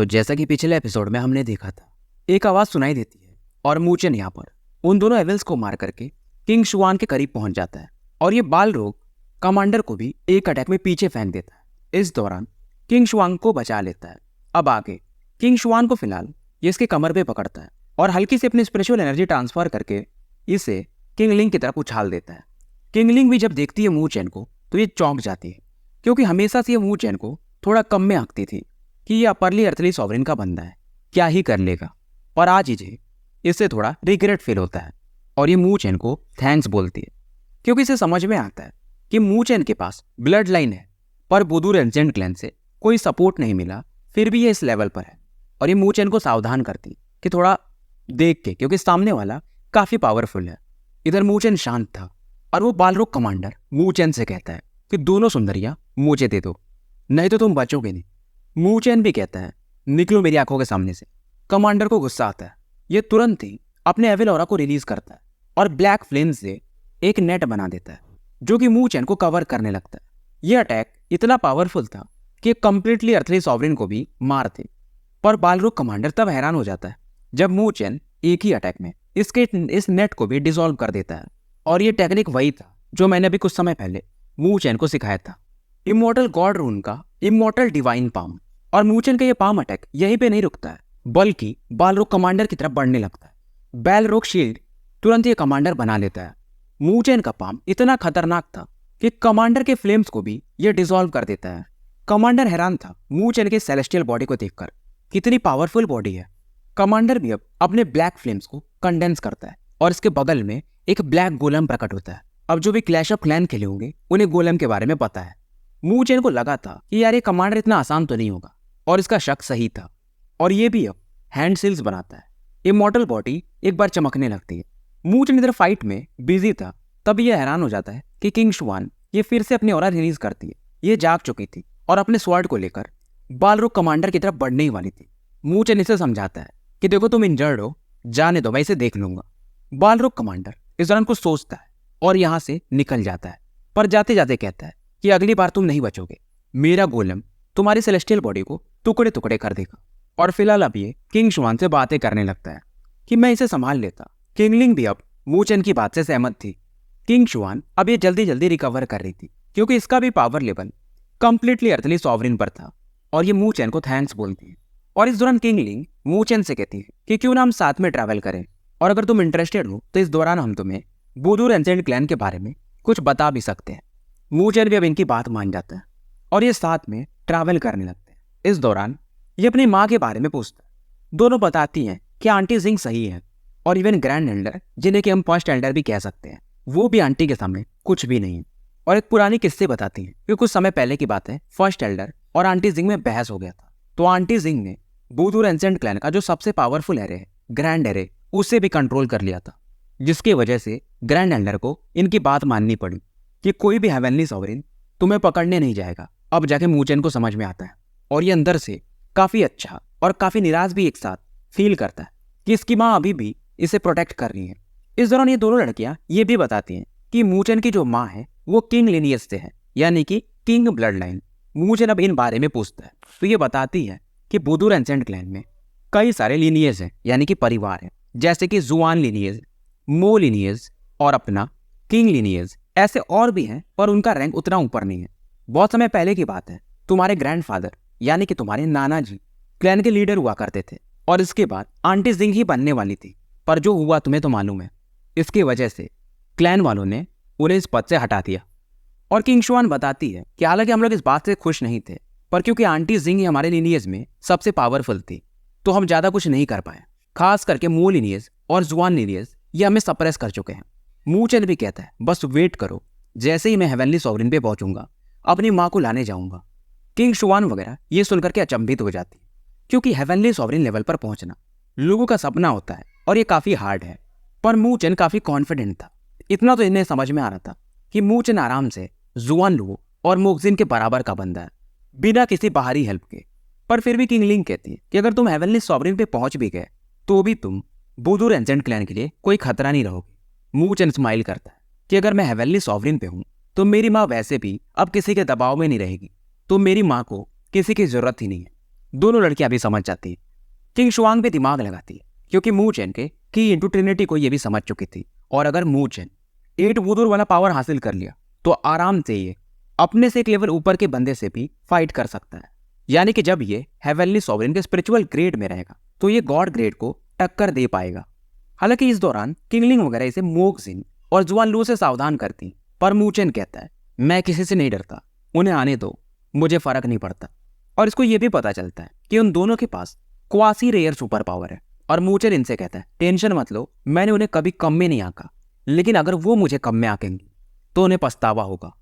तो जैसा कि पिछले एपिसोड में हमने देखा था, एक आवाज सुनाई देती है और मूचेन यहाँ पर उन दोनों एविल्स को मार करके किंग शुआन के करीब पहुंच जाता है और ये बाल रोग कमांडर को भी एक अटैक में पीछे फेंक देता है। इस दौरान किंग शुआन को बचा लेता है। अब आगे किंग शुआन को फिलहाल ये इसके कमर पे पकड़ता है और हल्की से अपनी स्पिरिचुअल एनर्जी ट्रांसफर करके इसे किंगलिंग की तरफ उछाल देता है। किंगलिंग भी जब देखती है मूचेन को तो ये चौंक जाती है, क्योंकि हमेशा से ये मूचेन को थोड़ा कम में आंकती थी कि ये अपरली अर्थली सॉवरेन का बंदा है, क्या ही कर लेगा। और आज इसे इससे थोड़ा रिग्रेट फील होता है और ये मूचेन को थैंक्स बोलती है, क्योंकि इसे समझ में आता है कि मूचेन के पास ब्लड लाइन है पर बुदूर एंसेंट क्लैन से कोई सपोर्ट नहीं मिला, फिर भी ये इस लेवल पर है। और ये मूचेन को सावधान करती कि थोड़ा देख के, क्योंकि सामने वाला काफी पावरफुल है। इधर मूचेन शांत था और वो बालरोग कमांडर मूचेन से कहता है कि दोनों सुंदरियां मुझे दे दो, नहीं तो तुम बचोगे नहीं। मूचेन भी कहता है निकलो मेरी आंखों के सामने से। कमांडर को गुस्सा आता है, ये तुरंत ही अपने एविल ऑरा को रिलीज करता है और ब्लैक फ्लेम से एक नेट बना देता है जो कि मूचेन को कवर करने लगता है। यह अटैक इतना पावरफुल था कि कंप्लीटली अर्थली सॉवरेन को भी मार दे। पर बालरोग कमांडर तब हैरान हो जाता है जब मूचेन एक ही अटैक में इस नेट को भी डिसॉल्व कर देता है। और ये टेक्निक वही था जो मैंने अभी कुछ समय पहले मूचेन को सिखाया था, इमॉर्टल गॉड रून का इमॉर्टल डिवाइन पाम। और मूचेन का ये पाम अटैक यहीं पे नहीं रुकता है, बल्कि बालरोग कमांडर की तरफ बढ़ने लगता है। बालरोग शील्ड तुरंत ये कमांडर बना लेता है। मूचेन का पाम इतना खतरनाक था कि कमांडर के फ्लेम्स को भी ये डिसॉल्व कर देता है। कमांडर हैरान था मूचेन के सेलेस्टियल बॉडी को देखकर, कितनी पावरफुल बॉडी है। कमांडर भी अब अपने ब्लैक फ्लेम्स को कंडेंस करता है और इसके बगल में एक ब्लैक गोलम प्रकट होता है। अब जो भी क्लैश ऑफ क्लैन खेले होंगे उन्हें गोलम के बारे में पता है। मूचेन को लगा था कि यार ये कमांडर इतना आसान तो नहीं होगा, और इसका शक सही था। और ये भी अब हैंड सील्स बनाता है। इमॉर्टल बॉडी एक बार चमकने लगती है। मूचेन इधर फाइट में बिजी था, तब ये हैरान हो जाता है कि किंग शुआन ये फिर से अपनी ऑरा रिलीज करती है। ये जाग चुकी थी और अपने स्वॉर्ड को लेकर बालरोग कमांडर की तरफ बढ़ने ही वाली थी। मूचेन इसे समझाता है कि देखो तुम इंजर्ड हो, जाने दो, मैं इसे देख लूंगा। बालरोग कमांडर इस दौरान कुछ सोचता है और यहाँ से निकल जाता है, पर जाते जाते कहता है कि अगली बार तुम नहीं बचोगे, मेरा गोलम तुम्हारी सेलेस्टियल बॉडी को टुकड़े टुकड़े कर देगा। और फिलहाल अब ये किंग शुआन से बातें करने लगता है कि मैं इसे संभाल लेता। किंगलिंग भी अब मूचेन की बात से सहमत थी। किंग शुआन अब ये जल्दी जल्दी रिकवर कर रही थी, क्योंकि इसका भी power level completely earthly sovereign पर था। और ये मूचेन को थैंक्स बोलती है। और इस दौरान किंगलिंग मूचेन से कहती है कि क्यों ना हम साथ में ट्रैवल करें, और अगर तुम इंटरेस्टेड हो तो इस दौरान हम तुम्हें बुदूर एंसेंट क्लैन के बारे में कुछ बता भी सकते हैं। मूचेन भी अब इनकी बात मान जाता है और ये साथ में ट्रैवल करने लगते हैं। इस दौरान ये अपनी माँ के बारे में पूछता है। दोनों बताती हैं कि आंटी जिंग सही है, और इवन ग्रैंड एल्डर, जिन्हें कि हम फर्स्ट एल्डर भी कह सकते हैं, वो भी आंटी के सामने कुछ भी नहीं है। और एक पुरानी किस्से बताती हैं कि कुछ समय पहले की बात है, फर्स्ट एल्डर और आंटी जिंग में बहस हो गया था। तो आंटी जिंग ने बुदूर एंसेंट क्लैन का जो सबसे पावरफुल एरे है, ग्रैंड एरे, उसे भी कंट्रोल कर लिया था, जिसकी वजह से ग्रैंड एल्डर को इनकी बात माननी पड़ी कि कोई भी हेवनली सॉवरेन तुम्हें पकड़ने नहीं जाएगा। अब जाके मूचेन को समझ में आता है और ये अंदर से काफी अच्छा और काफी निराश भी एक साथ फील करता है कि इसकी माँ अभी भी इसे प्रोटेक्ट कर रही है। इस दौरान ये दोनों लड़कियां ये भी बताती हैं कि मूचेन की जो माँ है वो किंग लिनियज से है, यानी कि किंग ब्लड लाइन। मूचेन अब इन बारे में पूछता है तो ये बताती है कि बुदूर एंसेंट क्लैन में कई सारे लिनियज हैं, यानी कि परिवार हैं, जैसे कि जुआन लिनियज, मो लिनियज और अपना किंग लिनियज। ऐसे और भी हैं, पर उनका रैंक उतना ऊपर नहीं है। बहुत समय पहले की बात है, तुम्हारे ग्रैंडफादर यानी कि तुम्हारे नाना जी क्लैन के लीडर हुआ करते थे, और इसके बाद आंटी जिंग ही बनने वाली थी। पर जो हुआ तुम्हें तो मालूम है, इसकी वजह से क्लैन वालों ने उन्हें इस पद से हटा दिया। और किंग शुआन बताती है कि हालांकि हम लोग इस बात से खुश नहीं थे, पर क्योंकि आंटी जिंग ही हमारे लिनियज में सबसे पावरफुल थी, तो हम ज्यादा कुछ नहीं कर पाए। खास करके मो लिनियज और जुआन लिनियज ये हमें सप्रेस कर चुके हैं। मूचेन भी कहता है बस वेट करो, जैसे ही मैं हेवनली सॉवरेन पे पहुंचूंगा अपनी माँ को लाने जाऊंगा। किंग शुआन वगैरह ये सुनकर के अचंभित हो जाती है, क्योंकि हेवनली सॉवरेन लेवल पर पहुंचना लोगों का सपना होता है और ये काफी हार्ड है। पर मूचेन काफी कॉन्फिडेंट था। इतना तो इन्हें समझ में आ रहा था कि मूचेन आराम से जुआन लुओ और मोक्जिन के बराबर का बंदा है, बिना किसी बाहरी हेल्प के। पर फिर भी किंगलिंग कहती है कि अगर तुम हेवनली सॉवरेन पे पहुंच भी गए तो भी तुम बुदूर एंसेंट क्लैन के लिए कोई खतरा नहीं रहोगे। मूचेन स्माइल करता है कि अगर मैं हेवनली सॉवरेन पे हूं तो मेरी माँ वैसे भी अब किसी के दबाव में नहीं रहेगी, तो मेरी माँ को किसी की जरूरत ही नहीं है। दोनों लड़कियां भी समझ जाती है। किंग शुआंग भी दिमाग लगाती है क्योंकि मू चेन के की इंटू ट्रिनिटी को ये भी समझ चुकी थी, और अगर मू चेन 8 वुडूर वाला पावर हासिल कर लिया तो आराम से ये अपने से एक लेवल ऊपर के बंदे से भी फाइट कर सकता है। यानी कि जब ये हेवनली सॉवरेन के स्पिरिचुअल ग्रेड में रहेगा तो ये गॉड ग्रेड को टक्कर दे पाएगा। हालांकि इस दौरान किंगलिंग वगैरह इसे मोकजिन और जुआन लू से सावधान करती, पर मू चेन कहता है मैं किसी से नहीं डरता, उन्हें आने दो, मुझे फर्क नहीं पड़ता। और इसको ये भी पता चलता है कि उन दोनों के पास क्वासी रेयर सुपर पावर है, और मू चेन इनसे कहता है टेंशन मत लो, मैंने उन्हें कभी कम में नहीं आंका, लेकिन अगर वो मुझे कम में आंकेंगी तो उन्हें पछतावा होगा।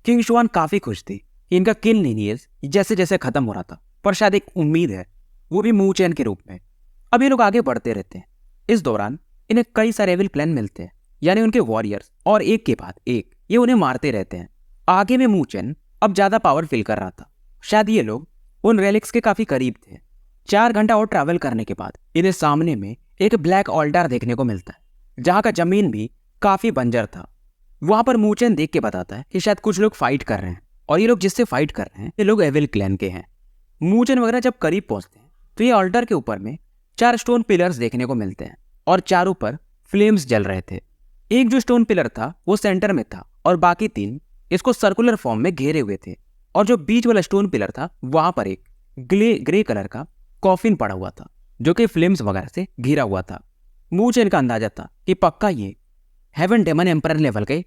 किंग शुआन काफी खुश थी कि इनका किल लीनिएज जैसे जैसे खत्म हो रहा था, पर शायद एक उम्मीद है, वो भी मू चेन के रूप में। अब ये लोग आगे बढ़ते रहते हैं। इस दौरान इन्हें कई सारे एविल प्लान मिलते हैं, यानी उनके वॉरियर्स, और एक के बाद एक ये उन्हें मारते रहते हैं। आगे में मू चेन अब ज्यादा पावर फील कर रहा था। शायद ये लोग उन रेलिक्स के काफी करीब थे। 4 घंटा और ट्रैवल करने के बाद इन्हें सामने में एक ब्लैक ऑल्टार देखने को मिलता है, जहां का जमीन भी काफी बंजर था। वहां पर मू चेन देख के बताता है कि शायद कुछ लोग फाइट कर रहे हैं, और ये लोग जिससे फाइट कर रहे हैं ये लोग एविल क्लैन के हैं। मू चेन वगैरह जब करीब पहुंचते हैं तो ये ऑल्टर के ऊपर में 4 स्टोन पिलर्स देखने को मिलते हैं, और चारों पर फ्लेम्स जल रहे थे। एक जो स्टोन पिलर था वो सेंटर में था, और बाकी 3 इसको सर्कुलर फॉर्म में घेरे हुए थे। और जो बीच वाला स्टोन पिलर था वहां पर एक ग्रे कलर का कॉफिन पड़ा हुआ था, जो कि फ्लेम्स वगैरह से घिरा हुआ था। मू चेन का अंदाजा था कि पक्का ये हेवन डेमन एम्परर लेवल के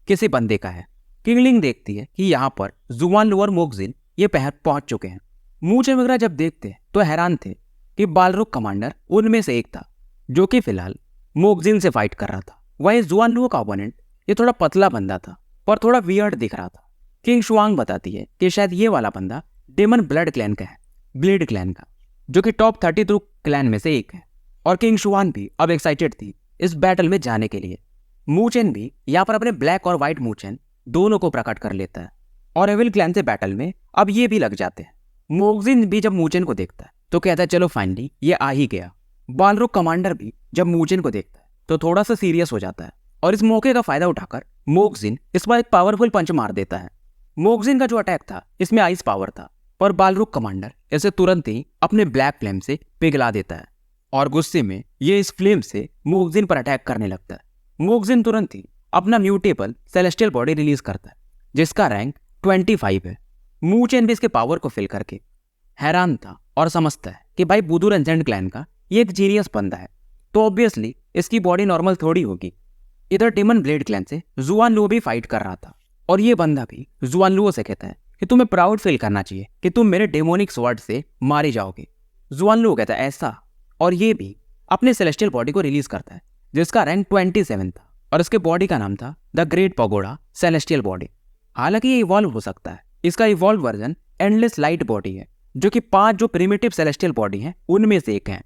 किसी बंदे का है। किंगलिंग देखती है कि यहाँ पर जुआन लू और मोकजिन ये पहुंच चुके हैं। मू चेन वगैरह जब देखते हैं तो हैरान थे कि बालरुक कमांडर उनमें से एक था, जो कि फिलहाल मोकजिन से फाइट कर रहा था। वहीं जुआन लू का ओपोनेंट ये थोड़ा पतला बंदा था, पर थोड़ा वियर्ड दिख रहा था। किंग शुआंग बताती है कि शायद ये वाला बंदा डेमन ब्लड क्लैन का है, ब्लेड क्लैन का, जो कि टॉप 32 क्लैन में से एक है। और किंग शुआन भी अब एक्साइटेड थी इस बैटल में जाने के लिए। मू चेन भी यहाँ पर अपने ब्लैक और व्हाइट मू चेन दोनों को प्रकट कर लेता है, और एविल क्लैन से बैटल में अब ये भी लग जाते हैं। मोकजिन भी जब मू चेन को देखता है तो कहता है चलो फाइनली ये आ ही गया। बालरुक कमांडर भी जब मू चेन को देखता है तो थोड़ा सा सीरियस हो जाता है, और इस मौके का फायदा उठाकर मोकजिन इस बार एक पावरफुल पंच मार देता है। मोकजिन का जो अटैक था इसमें आइस पावर था, पर बालरुक कमांडर इसे तुरंत ही अपने ब्लैक फ्लेम से पिघला देता है, और गुस्से में ये इस फ्लेम से मोकजिन पर अटैक करने लगता है। मोकजिन तुरंत ही अपना म्यूटेबल सेलेस्टियल बॉडी रिलीज करता है, जिसका रैंक 25 है। मू चेन भी इसके पावर को फिल करके हैरान था और समझता है कि भाई बुदूर एंसेंट क्लैन का ये एक जीनियस बंदा है, तो ऑब्वियसली इसकी बॉडी नॉर्मल थोड़ी होगी। इधर डेमन ब्लेड क्लैन से जुआन लू भी फाइट कर रहा था, और ये बंदा भी जुआन लू से कहता है कि तुम्हें प्राउड फील करना चाहिए कि तुम मेरे डेमोनिक स्वॉर्ड से मारे जाओगे। जुआन लू कहता है ऐसा, और ये भी अपने सेलेस्टियल बॉडी को रिलीज करता है, जिसका रैंक 27 था, और इसके बॉडी का नाम था the great pagoda celestial body. हालांकि ये इवॉल्व हो सकता है, इसका evolve version endless light body है, जो कि 5 जो प्रिमिटिव सेलेस्टियल बॉडी हैं उनमें से एक है।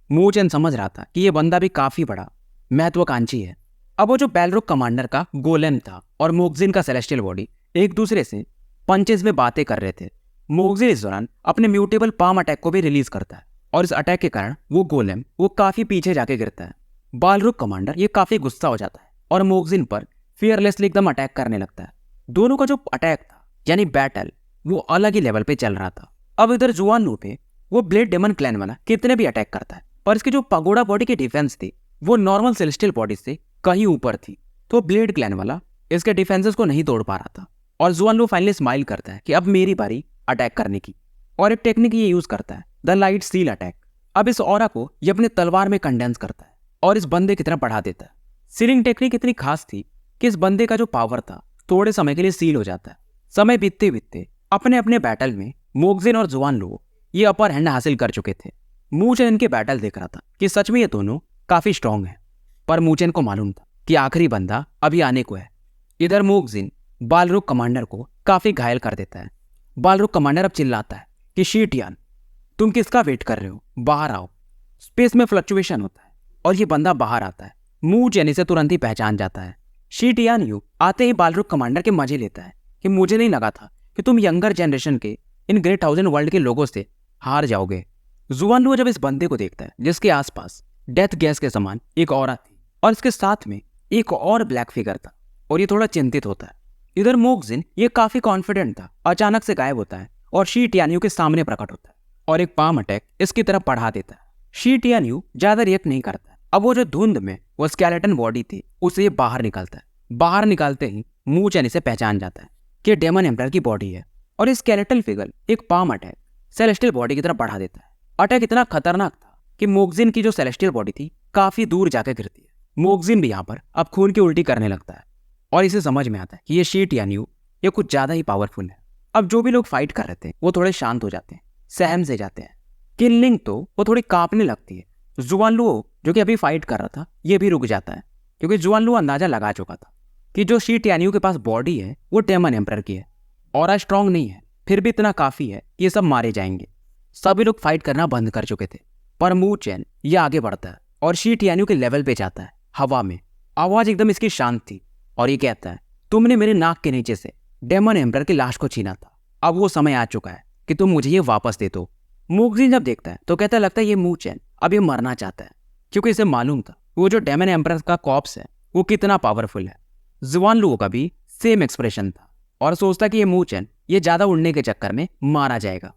मू चेन समझ रहा था कि ये बंदा भी काफी बड़ा महत्वाकांक्षी है। अब वो जो बैलरुक कमांडर का गोलेम था और मोकजिन का सेलेस्टियल बॉडी एक दूसरे से पंचेस में बातें कर रहे थे। मोकजिन इस दौरान अपने म्यूटेबल पाम अटैक को भी रिलीज करता है, और इस अटैक के कारण वो गोलेम वो काफी पीछे जाके गिरता है। बालरुक कमांडर ये काफी गुस्सा हो जाता है और मोकजिन पर फियरलेसली एकदम अटैक करने लगता है। दोनों का जो अटैक था यानी बैटल वो अलग ही लेवल पे चल रहा था। अब इधर जुआन लू पे वो ब्लेड डेमन क्लैन वाला कितने भी अटैक करता है, पर इसकी जो पगोड़ा बॉडी की डिफेंस थी वो नॉर्मल सेलेस्टियल बॉडी से कहीं ऊपर थी, तो ब्लेड क्लैन वाला इसके डिफेंसेस को नहीं तोड़ पा रहा था। और जुआन लू फाइनली स्माइल करता है कि अब मेरी बारी अटैक करने की, और एक टेक्निक ये यूज करता है द लाइट सील अटैक। अब इस ऑरा को ये अपने तलवार में कंडेंस करता है और इस बंदे की तरह बढ़ा देता है। सीलिंग टेक्निक इतनी खास थी कि इस बंदे का जो पावर था थोड़े समय के लिए सील हो जाता है। समय बीतते बीतते अपने अपने बैटल में मोकजिन और जुआन लू ये अपर हैंड हासिल कर चुके थे। मू चेन इनके बैटल देख रहा था कि सच में ये दोनों काफी स्ट्रांग हैं, पर मू चेन को मालूम था कि आखिरी बंदा अभी आने को है। इधर मोकजिन बालरुक कमांडर को काफी घायल कर देता है। बालरुक कमांडर अब चिल्लाता है कि शीटियान तुम किसका वेट कर रहे हो, बाहर आओ। स्पेस में फ्लक्चुएशन होता है और ये बंदा बाहर आता है। मू चेन इसे तुरंत ही पहचान जाता है। शीटियान यू आते ही बालरुक कमांडर के मजे लेता है कि मुझे नहीं लगा था कि तुम यंगर जनरेशन के इन ग्रेट 1000 वर्ल्ड के लोगों से हार जाओगे। जुआन लू जब इस बंदे को देखता है जिसके आसपास डेथ गैस के समान एक औरत थी और इसके साथ में एक और ब्लैक फिगर था, और ये थोड़ा चिंतित होता है। इधर मोकजिन ये काफी कॉन्फिडेंट था, अचानक से गायब होता है और शी टियानियो के सामने प्रकट होता है और एक पाम अटैक इसकी तरफ बढ़ा देता है। शी टियान्यू ज्यादा रिएक्ट नहीं करता। अब वो जो धुंध में वो स्केलेटन बॉडी थी उसे ये बाहर निकालता है। बाहर निकालते ही मू चैन इसे पहचान जाता है कि डेमन एम्परर की बॉडी है और इस स्केलेटल फिगर एक पाम अटैक सेलेस्टियल बॉडी की तरफ बढ़ा देता है। अटैक इतना खतरनाक था कि मोक्जिन की जो सेलेस्टियल बॉडी थी काफी दूर जाकर गिरती है। मोक्जिन भी यहाँ पर अब खून की उल्टी करने लगता है और इसे समझ में आता है कि ये शी टियान्यू ये कुछ ज्यादा ही पावरफुल है। अब जो भी लोग फाइट कर रहे थे वो थोड़े शांत हो जाते हैं, सहम से जाते हैं। किनलिंग तो वो थोड़ी कांपने लगती है। जुआनलुओ जो कि अभी फाइट कर रहा था ये भी रुक जाता है क्योंकि जुआनलुओ अंदाजा लगा चुका था कि जो शी टियान्यू के पास बॉडी है वो डेमन एम्परर की है। और स्ट्रांग नहीं है फिर भी इतना काफी है कि ये सब मारे जाएंगे। सभी लोग फाइट करना बंद कर चुके थे पर मू चैन ये आगे बढ़ता है और शी टियान्यू के लेवल पे जाता है। हवा में आवाज एकदम इसकी शांत थी और ये कहता है, तुमने मेरे नाक के नीचे से डेमन एम्परर की लाश को छीना था। अब वो समय आ चुका है कि तुम मुझे ये वापस दे दो। मोक्जिन जब देखता है तो कहता लगता है ये मू चैन अब ये मरना चाहता है क्योंकि इसे मालूम था वो जो डेमन एम्परर का कॉप्स है वो कितना पावरफुल है। जुआनलुओ का भी सेम एक्सप्रेशन था और सोचता कि ये मू चैन ये ज्यादा उड़ने के चक्कर में मारा जाएगा।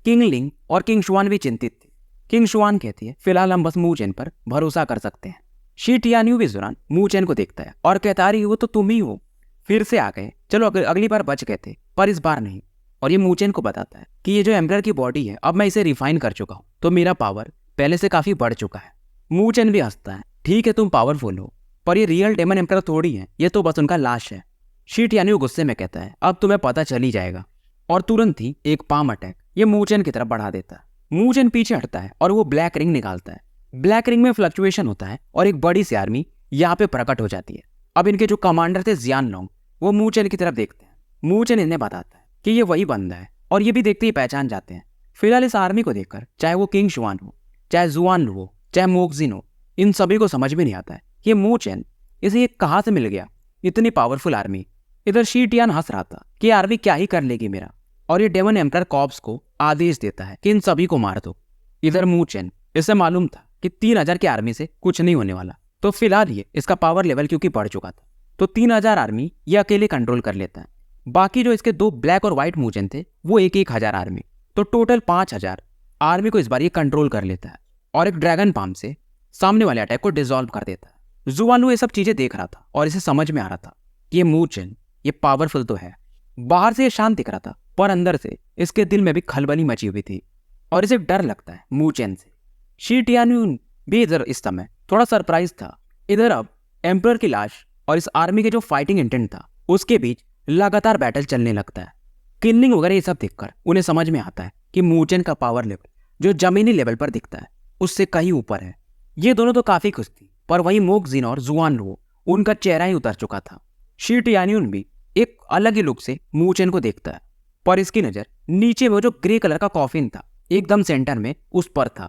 किंग लिंग और किंग शुआन भी चिंतित थे। किंग शुआन कहती है फिलहाल हम बस मू चैन पर भरोसा कर सकते हैं। शी टियान्यू भी इस दौरान मू चैन को देखता है और कहता रही वो तो तुम ही हो, फिर से आ गए। चलो अगली बार बच गए थे पर इस बार नहीं। और ये मू चैन को बताता है कि ये जो एम्परर की बॉडी है अब मैं इसे रिफाइन कर चुका हूँ तो मेरा पावर पहले से काफी बढ़ चुका है। मू चैन भी हंसता है, ठीक है तुम पावरफुल हो पर ये रियल डेमन एम्परर थोड़ी है, ये तो बस उनका लाश है। शी टियान्यू गुस्से में कहता है अब तुम्हें पता चल ही जाएगा और तुरंत ही एक पाम अटैक ये मू चैन की तरफ बढ़ा देता है। मू चैन पीछे हटता है और वो ब्लैक रिंग निकालता है। ब्लैक रिंग में फ्लक्चुएशन होता है और एक बड़ी सी आर्मी यहाँ पे प्रकट हो जाती है। अब इनके जो कमांडर थे जियान लोंग वो मू चैन की तरफ देखते हैं। मू चैन इन्हें बताता है कि ये वही बंदा है और ये भी देखते ही पहचान जाते हैं। फिलहाल इस आर्मी को देखकर चाहे वो किंग शुआन हो, चाहे जुआनलुओ हो, चाहे मोक्जिन हो, इन सभी को समझ में नहीं आता है ये मू चैन इसे ये कहाँ से मिल गया इतनी पावरफुल आर्मी। इधर शी टियान हंस रहा था कि आर्मी क्या ही कर लेगी मेरा और ये डेमन एम्परर कॉर्प्स को आदेश देता है कि इन सभी को मार दो। इधर मू चैन इसे मालूम था कि 3000 की आर्मी से कुछ नहीं होने वाला तो फिलहाल ये इसका पावर लेवल क्योंकि बढ़ चुका था तो 3000 आर्मी ये अकेले कंट्रोल कर लेता है। बाकी जो इसके 2 ब्लैक और व्हाइट मूचन थे वो 1000 आर्मी तो टोटल 5000 आर्मी को इस बार ये कंट्रोल कर लेता है और एक ड्रैगन पाम से सामने वाले अटैक को डिसॉल्व कर देता है। जुआनलुओ ये सब चीजें देख रहा था और इसे समझ में आ रहा था कि ये मू चैन ये पावरफुल तो है। बाहर से ये शांत दिख रहा था पर अंदर से इसके दिल में भी खलबली मची हुई थी और इसे डर लगता है मू चैन से। शी टियान्यू भी इधर इस समय थोड़ा सरप्राइज था। इधर अब एम्परर की लाश और इस आर्मी के जो फाइटिंग इंटेंट था उसके बीच लगातार बैटल चलने लगता है। किलिंग वगैरह ये सब देखकर उन्हें समझ में आता है कि मू चैन का पावर लेवल जो जमीनी लेवल पर दिखता है उससे कहीं ऊपर है। ये दोनों तो काफी खुश थी पर वही मोक्जिन और जुआनलुओ उनका चेहरा ही उतर चुका था। शी टियान्यू भी एक अलग ही लुक से मू चैन को देखता है पर इसकी नजर नीचे में जो ग्रे कलर का कॉफिन था एकदम सेंटर में उस पर था।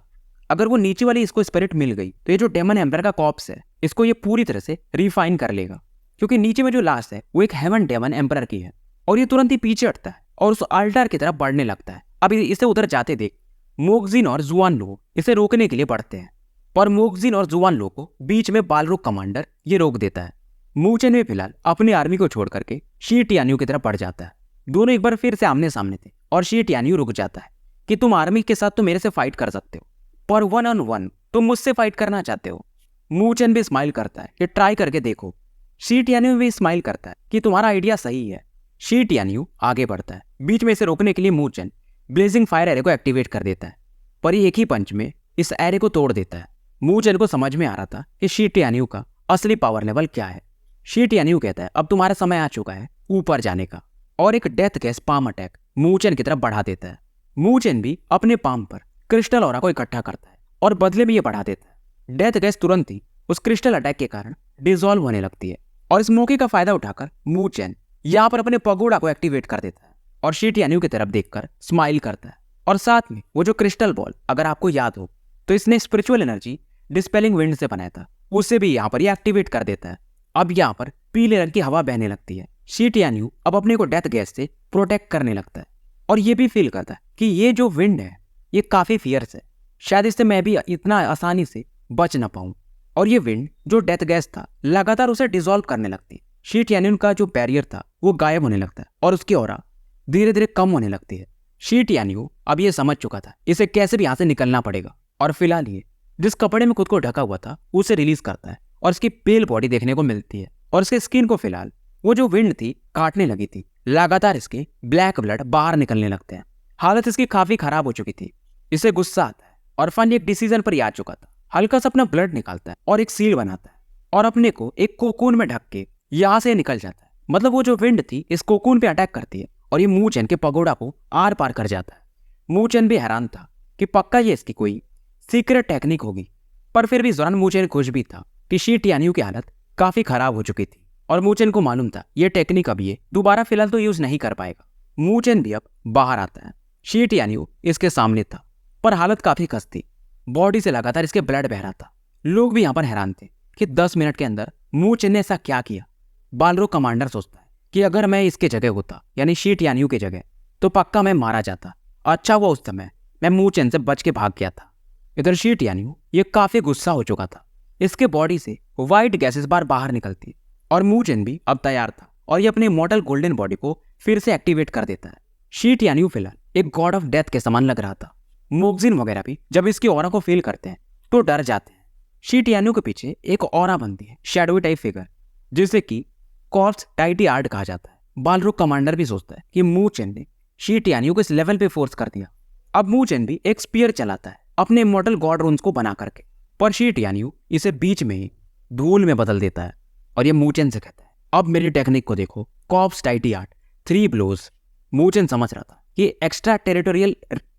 अगर वो नीचे वाली इसको स्पिरिट मिल गई तो ये जो डेमन एम्परर का कॉप्स है इसको ये पूरी तरह से रिफाइन कर लेगा क्योंकि नीचे में जो लाश है वो एक हेवन डेमन एम्परर की है। और ये तुरंत ही पीछे हटता है और उस अल्टार की तरफ बढ़ने लगता है। अब इसे उधर जाते देख मोक्जिन और जुआनलुओ इसे रोकने के लिए बढ़ते हैं पर मोक्जिन और जुआनलुओ को बीच में बालरोग कमांडर ये रोक देता है। मू चैन में फिलहाल अपनी आर्मी को छोड़ करके शी टियान्यू की तरफ बढ़ जाता है। दोनों एक बार फिर से आमने सामने थे और शी टियान्यू रुक जाता है कि तुम आर्मी के साथ तो मेरे से फाइट कर सकते हो पर 1-on-1 तुम मुझसे फाइट करना चाहते हो। मू चैन भी स्माइल करता है कि ट्राई करके देखो। शी टियान्यू भी स्माइल करता है कि तुम्हारा आइडिया सही है। शी टियान्यू आगे बढ़ता है। बीच में इसे रोकने के लिए मू चैन ब्लेजिंग फायर एरे को एक्टिवेट कर देता है पर ये एक ही पंच में इस एरे को तोड़ देता है। मू चैन को समझ में आ रहा था कि शी टियान्यू का असली पावर लेवल क्या है। शी टियान्यू कहता है अब तुम्हारा समय आ चुका है ऊपर जाने का और एक डेथ गैस पाम अटैक मू चैन की तरफ बढ़ा देता है। मू चैन भी अपने पाम पर क्रिस्टल ऑरा को इकट्ठा करता है और बदले में ये बढ़ा देता है। डेथ गैस तुरंत ही उस क्रिस्टल अटैक के कारण डिसॉल्व होने लगती है और इस मौके का फायदा उठाकर मू चैन यहाँ पर अपने पगोड़ा को एक्टिवेट कर देता है और शी टियान्यू की तरफ देखकर स्माइल करता है। और साथ में वो जो क्रिस्टल बॉल अगर आपको याद हो तो इसने स्पिरिचुअल एनर्जी डिस्पेलिंग विंड से बनाया था उसे भी यहाँ पर ये एक्टिवेट कर देता है। अब यहाँ पर पीले रंग की हवा बहने लगती है। शी टियान्यू अब अपने को डेथ गैस से प्रोटेक्ट करने लगता है और ये भी फील करता है कि ये जो विंड है ये काफी फियर्स है, शायद इससे मैं भी इतना आसानी से बच ना पाऊं। और ये विंड जो डेथ गैस था लगातार उसे डिसॉल्व करने लगती है। शी टियान्यू का जो बैरियर था वो गायब होने लगता है और उसकी ऑरा धीरे धीरे कम होने लगती है। शी टियान्यू अब ये समझ चुका था इसे कैसे भी यहाँ से निकलना पड़ेगा, और फिलहाल ये जिस कपड़े में खुद को ढका हुआ था उसे रिलीज करता है और इसकी पेल बॉडी देखने को मिलती है और इसके स्किन को फिलहाल वो जो विंड थी काटने लगी थी। लगातार इसके ब्लैक ब्लड बाहर निकलने लगते हैं। हालत इसकी काफी खराब हो चुकी थी। इसे गुस्सा आता है और फन एक डिसीजन पर ही आ चुका था। हल्का सा अपना ब्लड निकालता है और एक सील बनाता है और अपने को एक कोकून में ढक के यहाँ से निकल जाता है। मतलब वो जो विंड थी इस कोकून पे अटैक करती है और ये मूचेन के पगोड़ा को आर पार कर जाता है। मूचेन भी हैरान था कि पक्का ये इसकी कोई सीक्रेट टेक्निक होगी, पर फिर भी जोरान मूचेन खुश भी था कि शी टियान्यू की हालत काफी खराब हो चुकी थी और मूचेन को मालूम था ये टेक्निक अब ये दोबारा फिलहाल तो यूज नहीं कर पाएगा। मूचेन भी अब बाहर आता है। शी टियान्यू इसके सामने था पर हालत काफी खस थी। बॉडी से लगातार इसके ब्लड बह रहा था। लोग भी यहाँ पर हैरान थे कि 10 मिनट के अंदर मूचेन ने ऐसा क्या किया। बालरो कमांडर सोचता है कि अगर मैं इसके जगह होता, यानी शी टियान्यू की जगह, तो पक्का मैं मारा जाता। अच्छा हुआ उस समय मैं मूचेन से बच के भाग गया था। इधर शी टियान्यू ये काफी गुस्सा हो चुका था। इसके बॉडी से व्हाइट गैसेस बाहर निकलती और मूचेन भी अब तैयार था और ये अपने इमॉर्टल गोल्डन बॉडी को फिर से एक्टिवेट कर देता है। शी टियान्यू फिलहाल एक गॉड ऑफ डेथ के समान लग रहा था। मोक्सिन वगैरह भी जब इसकी ऑरा को फील करते हैं तो डर जाते हैं। शी टियान्यू के पीछे एक ऑरा बनती है, शैडोई टाइप फिगर, जिसे कि कॉर्प्स डाइटी आर्ट कहा जाता है। बालरो कमांडर भी सोचता है कि मूचेन ने शी टियान्यू को इस लेवल पे फोर्स कर दिया। अब मूचेन भी एक स्पीयर चलाता है अपने इमॉर्टल गॉड रून्स को बना करके, पर शी टियान्यू इसे बीच में ही धूल में बदल देता है और ये मूचेन से कहता है अब मेरी टेक्निक को देखो, कॉर्प्स डाइटी आर्ट 3 ब्लोज। मूचेन समझ रहा था कि एक्स्ट्रा टेरिटोरियल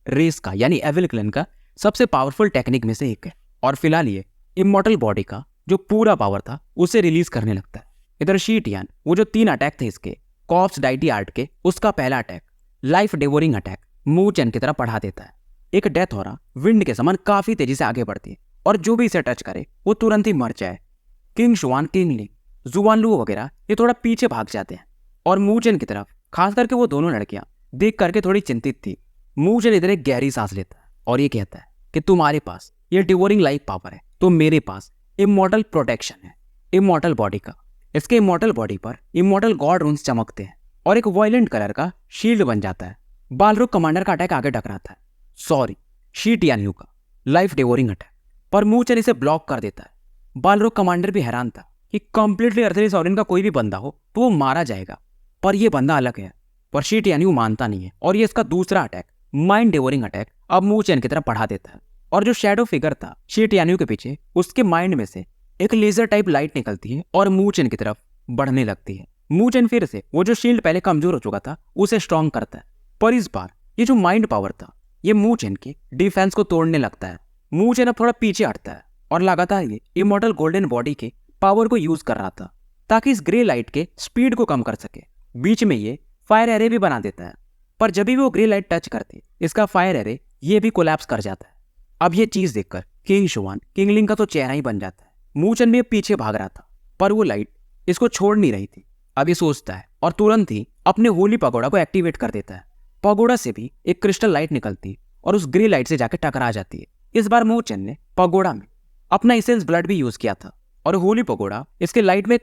रेस का यानी एविल क्लैन का सबसे पावरफुल टेक्निक में से एक है और फिलहाल ये इमॉर्टल बॉडी का जो पूरा पावर था उसे रिलीज करने लगता है। इधर शी टियान वो जो 3 अटैक थे इसके कॉर्प्स डाइटी आर्ट के, उसका पहला अटैक लाइफ डेवोरिंग अटैक मूचेन की तरफ बढ़ा देता है। एक डेथ ऑरा विंड के समान काफी तेजी से आगे बढ़ती है और जो भी इसे टच करे वो तुरंत ही मर जाए। किंग शुआन, किंग लिंग, जुआनलू वगैरह ये थोड़ा पीछे भाग जाते हैं और मूचेन की तरफ खास करके वो दोनों लड़कियां देख करके थोड़ी चिंतित थी। मूचेन इधर एक गहरी सांस लेता है और ये कहता है कि तुम्हारे पास ये डिवोरिंग लाइफ पावर है तो मेरे पास इमॉर्टल प्रोटेक्शन है इमॉर्टल बॉडी का। इसके इमॉर्टल बॉडी पर इमॉर्टल गॉड रून्स चमकते हैं और एक वायलेंट कलर का शील्ड बन जाता है। बालरो कमांडर का अटैक आगे टकराता है, सॉरी शी टियान्यू का लाइफ डिवोरिंग अटैक, पर मूचेन इसे ब्लॉक कर देता है। बालरो कमांडर भी हैरान था कि कंप्लीटली अर्थलेस ऑरियन का कोई भी बंदा हो तो वो मारा जाएगा, पर ये बंदा अलग है। पर शी टियान्यू मानता नहीं है और ये इसका दूसरा अटैक माइंड डिवोरिंग अटैक अब मूचेन की तरफ बढ़ा देता है और जो शैडो फिगर था शी टियान्यू के पीछे, उसके माइंड में से एक लेजर टाइप लाइट निकलती है और मूचेन की तरफ बढ़ने लगती है। मूचेन फिर से वो जो शील्ड पहले कमजोर हो चुका था उसे स्ट्रॉन्ग करता है, पर इस बार ये जो माइंड पावर था ये मूचेन के डिफेंस को तोड़ने लगता है। मूचेन अब थोड़ा पीछे हटता है और लगातार ये इमॉर्टल गोल्डन बॉडी के पावर को यूज कर रहा था ताकि इस ग्रे लाइट के स्पीड को कम कर सके। बीच में ये फायर एरे भी बना देता है, पर जब भी वो ग्रे लाइट टच करती इसका फायर एरे ये भी कोलैप्स कर जाता है। अब ये चीज देखकर किंग शुआन, किंग लिंग का तो चेहरा ही बन जाता है। मूचेन भी पीछे भाग रहा था पर वो लाइट इसको छोड़ नहीं रही थी। अब ये सोचता है और तुरंत ही अपने होली पगोड़ा को एक्टिवेट कर देता है। पगोड़ा से भी एक क्रिस्टल लाइट निकलती और उस ग्रे लाइट से जाकर टकरा जाती है। इस बार मूचेन ने पगोड़ा में अपना इसेंस ब्लड भी यूज किया था और होली पगोड़ा इसके लाइट में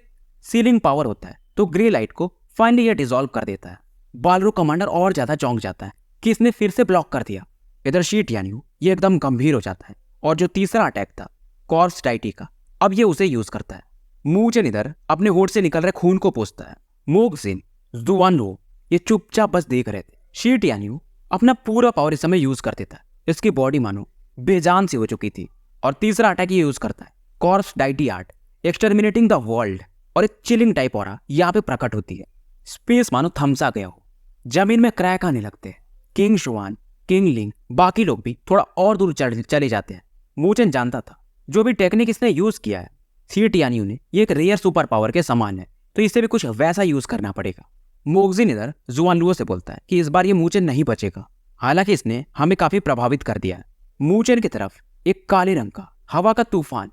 सीलिंग पावर होता है तो ग्रे लाइट को फाइनली ये डिसॉल्व कर देता है। बालरो कमांडर और ज्यादा चौंक जाता है कि इसने फिर से ब्लॉक कर दिया। इधर शी टियान्यू ये एकदम गंभीर हो जाता है और जो तीसरा अटैक था कॉर्प्स डाइटी का, अब ये उसे यूज करता है। मूचेन इधर अपने होठ से निकल रहे खून को पोंछता है। मोक्सिन, जुआनलू ये चुपचाप बस देख रहे थे। शी टियान्यू अपना पूरा पावर इस समय यूज कर देता है। इसकी बॉडी मानो बेजान सी हो चुकी थी और तीसरा अटैक ये यूज करता है corpse deity art exterminating the world, और एक चिलिंग टाइप ऑरा यहाँ पे प्रकट होती है। स्पेस मानो थमसा गया हो, जमीन में क्रैक आने लगते हैं। किंग शुआन, किंग लिंग, बाकी लोग भी थोड़ा और दूर चले जाते हैं। मूचेन जानता था जो भी टेक्निक इसने यूज किया है शी टियान्यू ने ये एक रेयर सुपर पावर के समान है, तो इसे भी कुछ वैसा यूज करना पड़ेगा। मोक्सिन इधर जुआनलुओ से बोलता है कि इस बार ये मूचेन नहीं बचेगा, हालांकि इसने हमें काफी प्रभावित कर दिया है। मूचेन की तरफ एक काले रंग का हवा का तूफान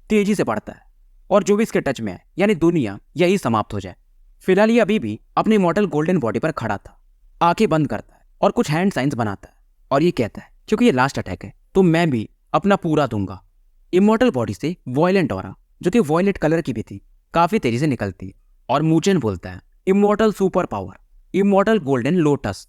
तेजी से बढ़ता है और जो भी इसके टच में है यानी दुनिया यही समाप्त हो जाए। फिलहाल ये अभी भी अपने इमॉर्टल गोल्डन बॉडी पर खड़ा था, आंखें बंद करता है और कुछ हैंड साइंस बनाता है और ये कहता है क्योंकि ये लास्ट अटैक है तो मैं भी अपना पूरा दूंगा। इमॉर्टल बॉडी से वॉयलेंट ऑरा जो कि वॉयलेट कलर की भी थी काफी तेजी से निकलती है और मूचेन बोलता है immortal super power, immortal golden lotus.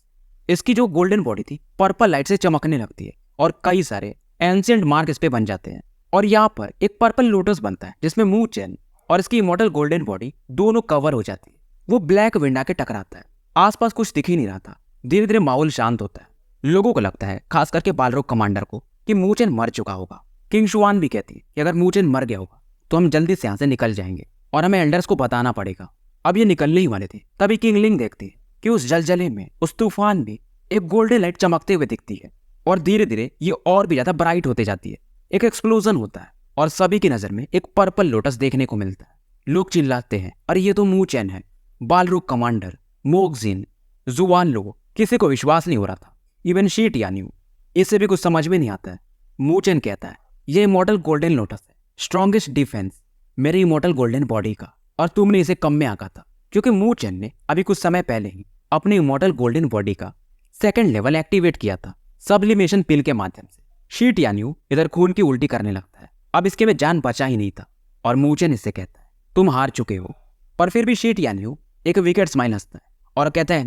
इसकी जो गोल्डन बॉडी थी पर्पल लाइट से चमकने लगती है और कई सारे एंशिएंट मार्क इस पे बन जाते हैं। और यहाँ पर एक पर्पल लोटस बनता है जिसमें मू चेन और इसकी इमॉर्टल गोल्डन बॉडी दोनों कवर हो जाती है। वो ब्लैक विंड आके टकराता है। आसपास कुछ दिख ही नहीं रहा था। धीरे धीरे माहौल शांत होता है। लोगों को लगता है, खास करके बालरोग कमांडर को, कि मू चेन मर चुका होगा। किंग शुआन भी कहती है कि अगर मू चेन मर गया होगा तो हम जल्दी से यहाँ से निकल जाएंगे और हमें एल्डर्स को बताना पड़ेगा। अब ये निकलने ही वाले थे, तभी किंग लिंग देखती है कि उस जलजले में, उस तूफान में एक गोल्डन लाइट चमकते हुए दिखती है और धीरे धीरे ये और भी ज्यादा ब्राइट होते जाती है। एक एक्सप्लोजन होता है और सभी की नजर में एक पर्पल लोटस देखने को मिलता है। लोग चिल्लाते हैं, अरे ये तो मू चेन है। बालरोग कमांडर, मोगजिन, जुआन लो, किसी को विश्वास नहीं हो रहा था। इवन शीट यान्यू, इससे भी कुछ समझ में नहीं आता है। मू चेन कहता है, ये इमॉर्टल गोल्डन लोटस है, स्ट्रॉन्गेस्ट डिफेंस मेरी इमॉर्टल गोल्डन बॉडी का, और तुमने इसे कम में आंका था क्योंकि मू चेन ने अभी कुछ समय पहले ही अपनी इमॉर्टल गोल्डन बॉडी का सेकंड लेवल एक्टिवेट किया था सब्लिमेशन पिल के माध्यम से। शीट यान्यू इधर खून की उल्टी करने लगता है। अब इसके में जान बचा ही नहीं था और मू चेन इससे कहता है, तुम हार चुके हो। पर फिर भी शीट यान्यू एक विकेट स्माइल हंसता है और कहता है,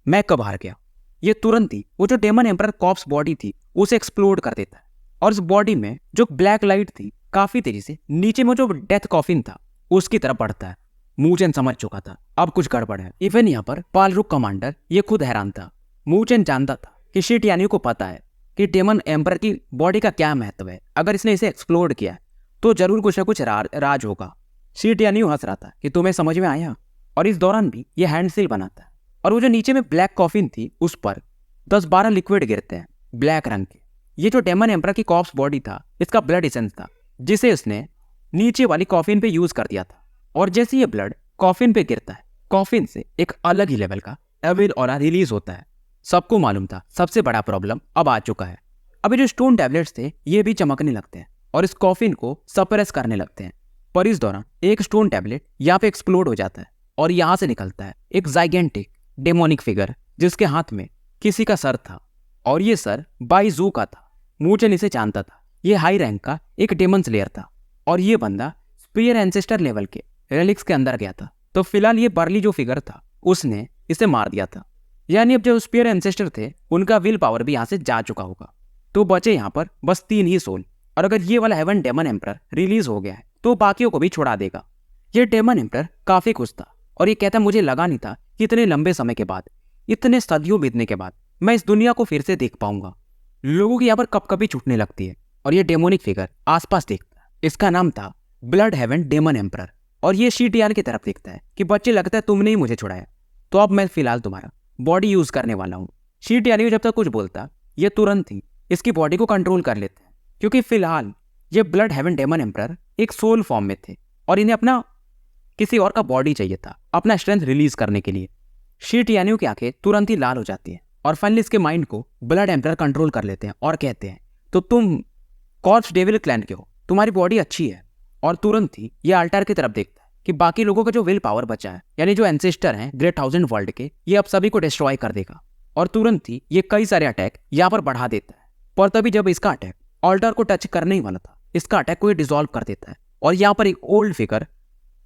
मैं कब हार गया। ये तुरंत ही वो जो डेमन एम्परर कॉप्स बॉडी थी उसे एक्सप्लोड कर देता है और उस बॉडी में जो ब्लैक लाइट थी काफी तेजी से नीचे में जो डेथ कॉफिन था उसकी तरफ बढ़ता है। मू चेन समझ चुका था अब कुछ गड़बड़ है। इवन यहाँ पर बालरोग कमांडर ये खुद हैरान था। मू चेन जानता था कि शीट यान्यू को पता है कि डेमन एम्परर की बॉडी का क्या महत्व है। अगर इसने इसे एक्सप्लोड किया तो जरूर कुछ ना कुछ राज होगा। शीट यान्यू हंस रहा था कि तुम्हें समझ में आया। और इस दौरान भी ये हैंड सील बनाता है और वो जो नीचे में ब्लैक कॉफिन थी उस पर 10-12 लिक्विड गिरते हैं ब्लैक रंग के। ये जो डेमन एम्परर की कॉप्स बॉडी था इसका ब्लड एसेंस था जिसे उसने नीचे वाली कॉफिन पे यूज कर दिया था। और जैसे ये ब्लड कॉफिन पे गिरता है, कॉफिन से एक अलग ही लेवल का एविल ऑरा रिलीज होता है। सबको मालूम था सबसे बड़ा प्रॉब्लम अब आ चुका है। अभी जो स्टोन टैबलेट्स थे ये भी चमकने लगते हैं और इस कॉफिन को सप्रेस करने लगते हैं। पर इस दौरान एक स्टोन टैबलेट यहाँ पे एक्सप्लोड हो जाता है और यहाँ से निकलता है एक जाइगेंटिक डेमोनिक फिगर जिसके हाथ में किसी का सर था और ये सर बाइजू का था। मू चेन इसे जानता था। ये हाई रैंक का एक डेमन स्लेयर था और ये बंदा स्पीयर एंसेस्टर लेवल के रेलिक्स के अंदर गया था। तो फिलहाल ये बर्ली जो फिगर था उसने इसे मार दिया था। यानी अब जो स्पीयर एंसेस्टर थे उनका विल पावर भी यहाँ से जा चुका होगा। तो बचे यहाँ पर बस 3 ही सोल। और अगर ये वाला हेवन डेमन एम्परर रिलीज हो गया है तो बाकियों को भी छुड़ा देगा। ये डेमन एम्परर काफी खुश था और ये कहता, मुझे लगा नहीं था कि इतने लंबे समय के बाद, इतने सदियों बीतने के बाद मैं इस दुनिया को फिर से देख पाऊंगा। लोगों की यहाँ पर कपकपी छूटने लगती है और ये डेमोनिक फिगर आसपास देखता है। इसका नाम था ब्लड हेवन डेमन एम्परर और ये शीट यान की तरफ देखता है कि बच्चे लगता है तुमने ही मुझे छुड़ाया, तो अब मैं फिलहाल तुम्हारा बॉडी यूज करने वाला हूँ। शीट यानी जब तक कुछ बोलता ये तुरंत ही इसकी बॉडी को कंट्रोल कर लेते हैं क्योंकि फिलहाल ये ब्लड हेवन डेमन एम्परर एक सोल फॉर्म में थे और इन्हें अपना किसी और का बॉडी चाहिए था अपना स्ट्रेंथ रिलीज करने के लिए। शीट यानियों की आंखें तुरंत ही लाल हो जाती हैं और फाइनली इसके माइंड को ब्लड एम्परर कंट्रोल कर लेते हैं और कहते हैं, तो तुम कॉर्प्स डेविल क्लैन के हो, तुम्हारी बॉडी अच्छी है। और तुरंत ही ये अल्टार की तरफ देखता है कि बाकी लोगों का जो विल पावर बचा है यानी जो एंसेस्टर हैं ग्रेट 1000 वर्ल्ड के, ये अब सभी को डिस्ट्रॉय कर देगा। और तुरंत ही ये कई सारे अटैक यहाँ पर बढ़ा देता है। पर तभी जब इसका अटैक अल्टार को टच करने ही वाला था, इसका अटैक को डिसॉल्व कर देता है और यहाँ पर एक ओल्ड फिगर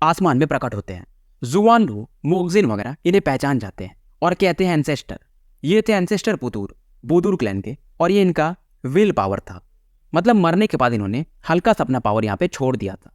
आसमान में प्रकट होते हैं। जुआन लू, मोगजिन वगैरह इन्हें पहचान जाते हैं और कहते हैं एंसेस्टर। ये थे एंसेस्टर बुदूर क्लैन के और ये इनका विल पावर था। मतलब मरने के बाद इन्होंने हल्का सा अपना पावर यहाँ पे छोड़ दिया था।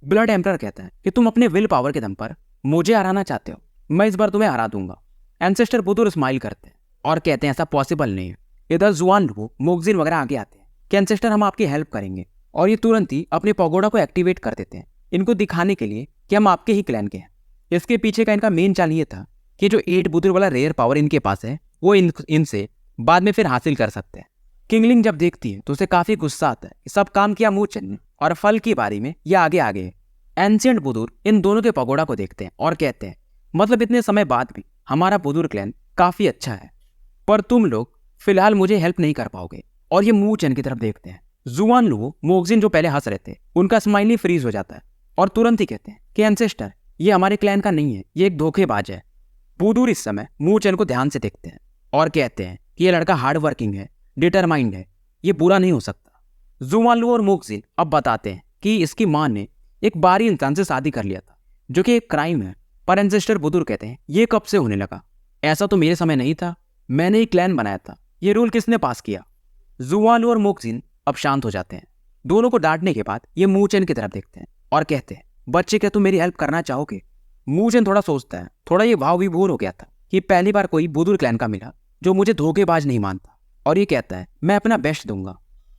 ब्लड एम्परर कहता है कि तुम अपने विल पावर के दम पर मुझे हराना चाहते हो, मैं इस बार तुम्हें हरा दूंगा। एंसेस्टर बुदूर स्माइल करते हैं और कहते हैं ऐसा पॉसिबल नहीं है। इधर जुआन लू, मोगजिन वगैरह आगे आते हैं कि एंसेस्टर हम आपकी हेल्प करेंगे और ये तुरंत ही अपने पगोडा को एक्टिवेट कर देते हैं इनको दिखाने के लिए कि हम आपके ही क्लैन के हैं। इसके पीछे का इनका मेन चाल ये था कि जो 8 बुदूर वाला रेयर पावर इनके पास है वो इनसे बाद में फिर हासिल कर सकते हैं। किंगलिंग जब देखती है तो उसे काफी गुस्सा आता है कि सब काम किया मू चेन ने और फल की बारी में ये आगे है। एंशिएंट बुदूर इन दोनों के पगोडा को देखते हैं और कहते हैं, मतलब इतने समय बाद भी हमारा बुदूर क्लैन काफी अच्छा है, पर तुम लोग फिलहाल मुझे हेल्प नहीं कर पाओगे। और ये मू चेन की तरफ देखते हैं। जुआन लू, मोगजिन जो पहले हंस रहे थे, उनका स्माइली फ्रीज हो जाता है और तुरंत ही कहते हैं कि एंसेस्टर ये हमारे क्लैन का नहीं है, ये एक धोखेबाज है। बुदूर इस समय मू चेन को ध्यान से देखते हैं और कहते हैं कि ये लड़का हार्ड वर्किंग है, डिटरमाइंड है, ये बुरा नहीं हो सकता। जुआन लू और मोगजिन अब बताते हैं कि इसकी माँ ने एक बाहरी इंसान से शादी कर लिया था जो कि एक क्राइम है। पर एंसेस्टर बुदूर कहते हैं ये कब से होने लगा, ऐसा तो मेरे समय नहीं था। मैंने एक क्लैन बनाया था, ये रूल किसने पास किया? जुआलू और मोक्सिन अब शांत हो जाते हैं। दोनों को डांटने के बाद ये मूचेन की तरफ देखते हैं और कहते हैं, बच्चे क्या तुम मेरी हेल्प करना चाहोगे? मूचेन थोड़ा सोचता है, थोड़ा ये भाव विभोर हो गया था कि पहली बार कोई बुदुर क्लैन का मिला जो मुझे धोखेबाज नहीं मानता, और ये कहता है मैं अपना बेस्ट दूंगा।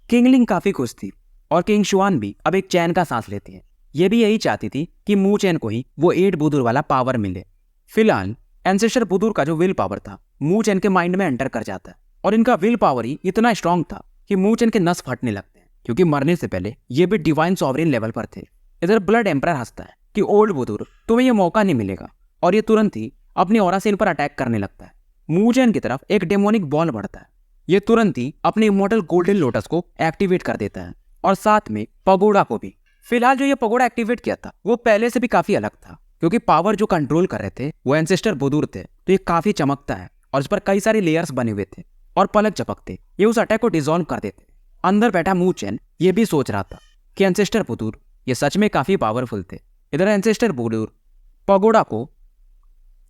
किंगलिंग काफी खुश थी और किंग शुआन भी अब एक चैन का सांस लेती है। ये भी यही चाहती थी कि मूचेन को ही वो 8 बुदुर वाला पावर मिले। फिलहाल एंसेस्टर बुदुर का जो विल पावर था मूचेन के माइंड में एंटर कर जाता है और इनका विल पावर ही इतना स्ट्रांग था कि मूचेन के नस फटने लगते हैं, क्योंकि मरने से पहले ये भी डिवाइन सॉवरेन लेवल पर थे। इधर ब्लड एम्परर हंसता है कि ओल्ड बुदुर तुम्हें ये मौका नहीं मिलेगा, और ये तुरंत ही अपनी ऑरा से इन पर अटैक करने लगता है। मूचेन की तरफ एक डेमोनिक बॉल बढ़ता है, ये तुरंत ही अपने इमॉर्टल गोल्डन लोटस को एक्टिवेट कर देता है और साथ में पगोड़ा को भी। फिलहाल जो ये पगोड़ा एक्टिवेट किया था वो पहले से भी काफी अलग था, क्योंकि पावर जो कंट्रोल कर रहे थे वो एंसेस्टर बुदुर थे, तो ये काफी चमकता है और इस पर कई सारे लेयर्स बने हुए थे और पलक झपकते ये उस अटैक को डिसॉल्व कर देते। अंदर बैठा मूचेन ये भी सोच रहा था कि एंसेस्टर बुदुर ये सच में काफी पावरफुल थे। इधर एंसेस्टर बुदुर पगोड़ा को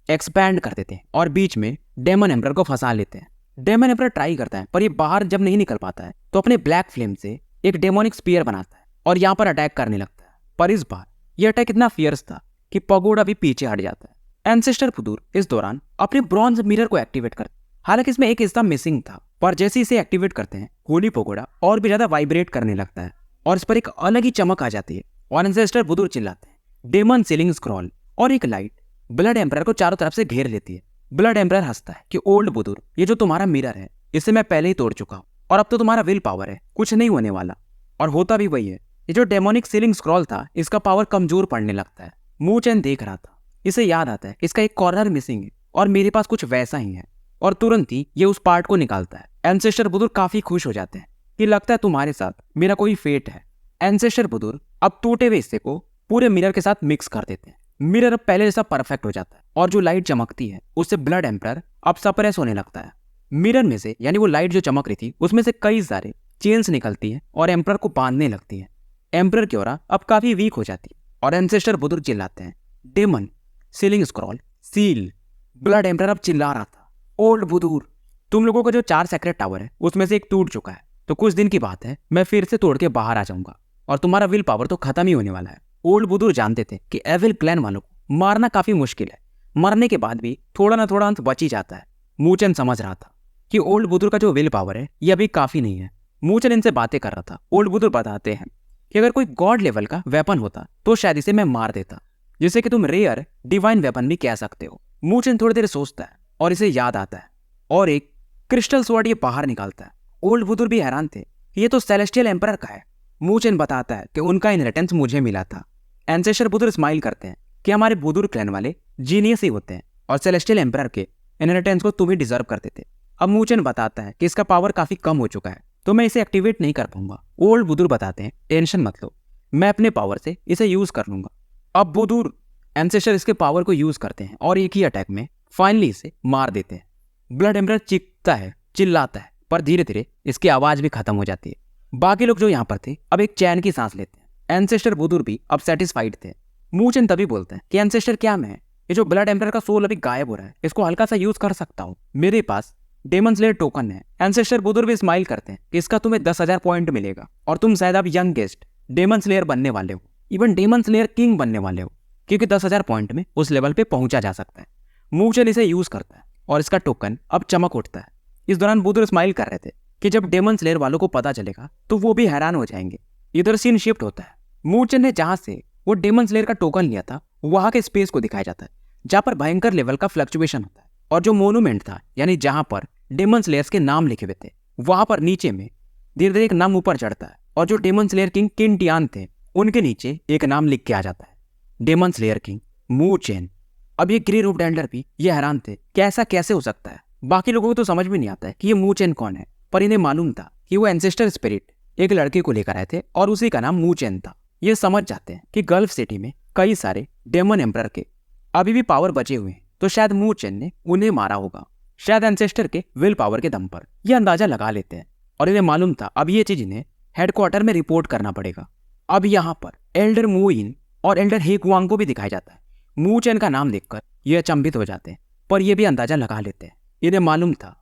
एक्सपैंड कर देते हैं और बीच में डेमन एम्परर को फंसा लेते हैं। डेमन एम्परर ट्राई करता है, पर ये बाहर जब नहीं निकल पाता है तो अपने ब्लैक फ्लेम से एक डेमोनिक स्पीयर बनाता है और यहाँ पर अटैक करने लगता है। पर इस बार यह अटैक इतना फियर्स था कि पगोड़ा भी पीछे हट जाता है। एंसेस्टर बुदुर इस दौरान अपने ब्रॉन्ज मिरर को एक्टिवेट करते हैं। हालांकि इसमें एक हिस्सा मिसिंग था, पर जैसे इसे एक्टिवेट करते हैं होली पगोड़ा और भी ज्यादा वाइब्रेट करने लगता है और इस पर एक अलग ही चमक आ जाती है और एंसेस्टर बुदुर चिल्लाते हैं डेमन सीलिंग स्क्रॉल, और एक लाइट ब्लड एम्परर को चारों तरफ से घेर लेती है। ब्लड एम्परर हंसता है कि ओल्ड बुदुर ये जो तुम्हारा मिरर है इसे मैं पहले ही तोड़ चुका हूँ और अब तो तुम्हारा विल पावर है, कुछ नहीं होने वाला। और होता भी वही है, ये जो डेमोनिक सीलिंग स्क्रॉल था इसका पावर कमजोर पड़ने लगता है। मूचेन देख रहा था, इसे याद आता है इसका एक कॉर्नर मिसिंग है और मेरे पास कुछ वैसा ही है, और तुरंत ही ये उस पार्ट को निकालता है। एंसेस्टर बुदुर काफी खुश हो जाते हैं कि लगता है तुम्हारे साथ मेरा कोई फेट है। एंसेस्टर बुदुर अब टूटे हुए हिस्से को पूरे मिरर के साथ मिक्स कर देते हैं। मिरर अब पहले जैसा परफेक्ट हो जाता है और जो लाइट चमकती है उससे ब्लड एम्परर अब सप्रेस होने लगता है। मिरर में से यानी वो लाइट जो चमक रही थी उसमें से कई सारे चेन्स निकलती है और एम्परर को बांधने लगती है। एम्परर की ऑरा अब काफी वीक हो जाती है और एंसेस्टर बुदुर चिल्लाते हैं demon sealing scroll seal. Blood emperor अब चिल्ला रहा था, ओल्ड बुदुर तुम लोगों का जो 4 सेक्रेट टावर है उसमें से एक टूट चुका है, तो कुछ दिन की बात है मैं फिर से तोड़ के बाहर आ जाऊंगा और तुम्हारा विल पावर तो खत्म ही होने वाला है। ओल्ड बुदुर जानते थे कि एविल क्लैन वालों को मारना काफी मुश्किल है, मरने के बाद भी थोड़ा ना थोड़ा अंत बच ही जाता है। मूचेन समझ रहा था कि ओल्ड बुदुर का जो विल पावर है ये अभी काफी नहीं है। मूचेन इनसे बातें कर रहा था। ओल्ड बुदुर बताते हैं कि अगर कोई गॉड लेवल का वेपन होता तो शायद इसे मैं मार देता, जिसे कि तुम रेयर डिवाइन वेपन भी कह सकते हो। मूचेन थोड़ी देर सोचता है और इसे याद आता है और एक क्रिस्टल स्वॉर्ड ये बाहर निकालता है। ओल्ड बुदुर भी हैरान थे कि ये तो सेलेस्टियल एम्परर का है। मूचेन बताता है कि उनका इनहेरिटेंस मुझे मिला था। एंसेस्टर बुदुर स्माइल करते हैं कि हमारे बुदुर क्लैन वाले जीनियस ही होते हैं और सेलेस्टियल एम्परर के इनहेरिटेंस को तुम ही डिजर्व करते थे। अब मूचेन बताता है कि इसका पावर काफी कम हो चुका है तो मैं इसे एक्टिवेट नहीं कर पाऊंगा। ओल्ड बुदुर बताते हैं टेंशन मत लो, मैं अपने पावर से इसे यूज कर लूंगा। अब बुदुर एंसेस्टर इसके पावर को यूज करते हैं और एक ही अटैक में फाइनली इसे मार देते हैं। ब्लड एम्परर चीखता है, चिल्लाता है, पर धीरे धीरे इसकी आवाज भी खत्म हो जाती है। बाकी लोग जो यहाँ पर थे अब एक चैन की सांस लेते हैं। एंसेस्टर बुदुर भी अब सेटिस्फाइड थे। मूचेन तभी बोलते हैं कि एंसेस्टर क्या मैं ये जो ब्लड एम्परर का सोल अभी गायब हो रहा है इसको हल्का सा यूज कर सकता हूँ, मेरे पास डेमन स्लेयर टोकन है। एंसेस्टर बुदुर भी स्माइल करते हैं कि इसका तुम्हें 10,000 पॉइंट मिलेगा और तुम शायद अब यंगेस्ट डेमन स्लेयर बनने वाले हो, इवन डेमन स्लेयर किंग बनने वाले हो, क्योंकि 10,000 पॉइंट में उस लेवल पे पहुंचा जा सकता है। मूचेन इसे यूज करता है और इसका टोकन अब चमक उठता है। इस दौरान बुदुर स्माइल कर रहे थे कि जब डेमन स्लेयर वालों को पता चलेगा तो वो भी हैरान हो जाएंगे। इधर सीन शिफ्ट होता है। मूचेन ने जहां से वो डेमन स्लेयर का टोकन लिया था वहां के स्पेस को दिखाया जाता है जहां पर भयंकर लेवल का फ्लक्चुएशन होता है, और जो मोन्यूमेंट था यानी जहां पर डेमन स्लेयर्स के नाम लिखे हुए थे वहां पर नीचे में धीरे धीरे एक नाम ऊपर चढ़ता है और जो डेमन स्लेयर किंग किंटियान थे उनके नीचे एक नाम लिख के आ जाता है, डेमन स्लेयर किंग मूचेन। अब ये ग्रे रूप डैंडलर भी ये हैरान थे कि ऐसा कैसे हो सकता है। बाकी लोगों को तो समझ में नहीं आता है कि ये मूचेन कौन है, पर इन्हें मालूम था कि वो एंसेस्टर स्पिरिट एक लड़के को लेकर आए थे और उसी का नाम मूचेन था। ये समझ जाते हैं कि गल्फ सिटी में कई सारे डेमन एम्परर के अभी भी पावर बचे हुए हैं, तो शायद मूचेन ने उन्हें मारा होगा, शायद एंसेस्टर के विल पावर के दम पर। यह अंदाजा लगा लेते हैं और इन्हें मालूम था अब ये चीज इन्हें हेडक्वार्टर में रिपोर्ट करना पड़ेगा। अब यहाँ पर एल्डर मूइन और एल्डर हेकुआंग को भी दिखाया जाता है। मूचेन का नाम देखकर ये अचंभित हो जाते हैं, पर यह भी अंदाजा लगा लेते हैं। इन्हें मालूम था